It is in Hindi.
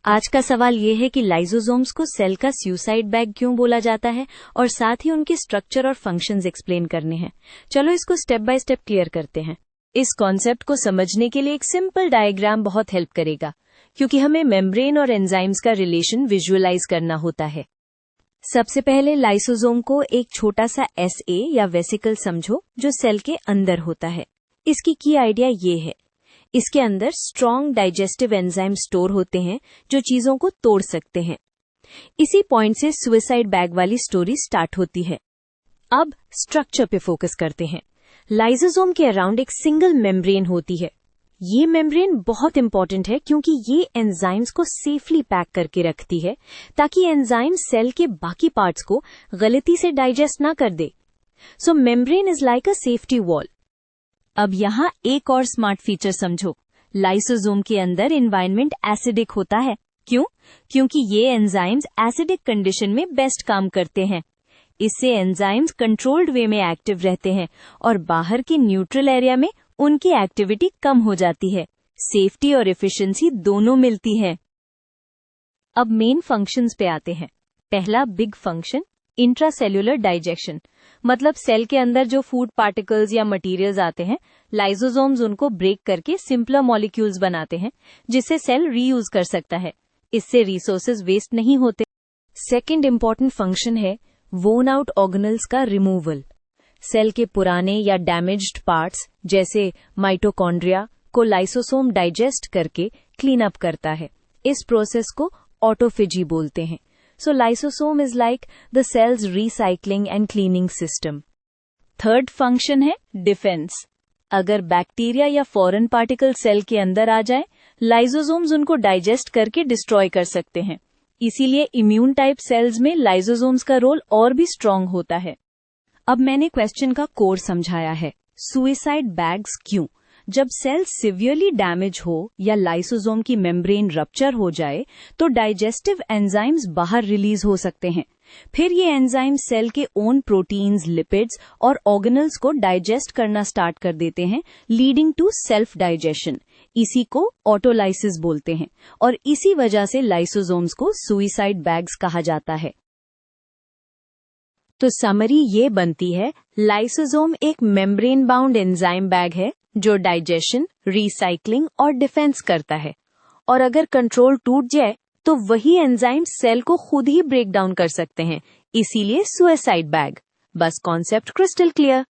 आज का सवाल ये है कि लाइसोसोम्स को सेल का सुसाइड बैग क्यों बोला जाता है और साथ ही उनके स्ट्रक्चर और फंक्शंस एक्सप्लेन करने हैं। चलो इसको स्टेप बाय स्टेप क्लियर करते हैं। इस कॉन्सेप्ट को समझने के लिए एक सिंपल डायग्राम बहुत हेल्प करेगा, क्योंकि हमें मेम्ब्रेन और एंजाइम्स का रिलेशन विजुअलाइज करना होता है। सबसे पहले लाइसोसोम को एक छोटा सा एसए या वेसिकल समझो, जो सेल के अंदर होता है। इसकी की आइडिया ये है, इसके अंदर स्ट्रॉन्ग डाइजेस्टिव एंजाइम स्टोर होते हैं जो चीजों को तोड़ सकते हैं। इसी पॉइंट से सुसाइड बैग वाली स्टोरी स्टार्ट होती है। अब स्ट्रक्चर पे फोकस करते हैं। लाइसोसोम के अराउंड एक सिंगल मेम्ब्रेन होती है। ये मेम्ब्रेन बहुत इंपॉर्टेंट है क्योंकि ये एंजाइम्स को सेफली पैक करके रखती है, ताकि एंजाइम सेल के बाकी पार्ट्स को गलती से डाइजेस्ट ना कर दे। So membrane is like a safety wall. अब यहाँ एक और स्मार्ट फीचर समझो। लाइसोसोम के अंदर एनवायरनमेंट एसिडिक होता है। क्यों? क्योंकि ये एंजाइम्स एसिडिक कंडीशन में बेस्ट काम करते हैं। इससे एंजाइम्स कंट्रोल्ड वे में एक्टिव रहते हैं और बाहर के न्यूट्रल एरिया में उनकी एक्टिविटी कम हो जाती है। सेफ्टी और एफिशिएंसी दोनों मिलती है। अब मेन फंक्शंस पे आते हैं। पहला बिग फंक्शन, इंट्रासेल्यूलर डाइजेशन, मतलब सेल के अंदर जो फूड पार्टिकल्स या मटेरियल्स आते हैं, लाइसोसोम्स उनको ब्रेक करके सिंपलर मॉलिक्यूल्स बनाते हैं, जिससे सेल रीयूज कर सकता है। इससे रिसोर्सेज वेस्ट नहीं होते। सेकंड इंपॉर्टेंट फंक्शन है वोन आउट ऑर्गेनल्स का रिमूवल। सेल के पुराने या डैमेज्ड पार्ट्स जैसे माइटोकॉन्ड्रिया को लाइसोसोम डाइजेस्ट करके क्लीन अप करता है। इस प्रोसेस को ऑटोफेजी बोलते हैं। So lysosome is like the cell's recycling and cleaning system. Third function है डिफेंस। अगर बैक्टीरिया या फॉरेन पार्टिकल सेल के अंदर आ जाए, लाइसोसोम्स उनको डाइजेस्ट करके डिस्ट्रॉय कर सकते हैं। इसीलिए इम्यून टाइप सेल्स में लाइसोसोम्स का रोल और भी स्ट्रांग होता है। अब मैंने क्वेश्चन का कोर समझाया है। सुसाइड बैग्स क्यों? जब सेल सिवियरली डैमेज हो या लाइसोसोम की मेम्ब्रेन रप्चर हो जाए, तो डाइजेस्टिव एंजाइम्स बाहर रिलीज हो सकते हैं। फिर ये एंजाइम्स सेल के ओन प्रोटीन्स, लिपिड्स और ऑर्गेनल्स को डाइजेस्ट करना स्टार्ट कर देते हैं, लीडिंग टू सेल्फ डाइजेशन। इसी को ऑटोलाइसिस बोलते हैं और इसी वजह से लाइसोसोम्स को सुसाइड बैग्स कहा जाता है। तो समरी ये बनती है, लाइसोसोम एक मेम्ब्रेन बाउंड एंजाइम बैग है जो डाइजेशन, रिसाइकलिंग और डिफेंस करता है। और अगर कंट्रोल टूट जाए तो वही एंजाइम सेल को खुद ही ब्रेक डाउन कर सकते हैं। इसीलिए सुसाइड बैग। बस कॉन्सेप्ट क्रिस्टल क्लियर।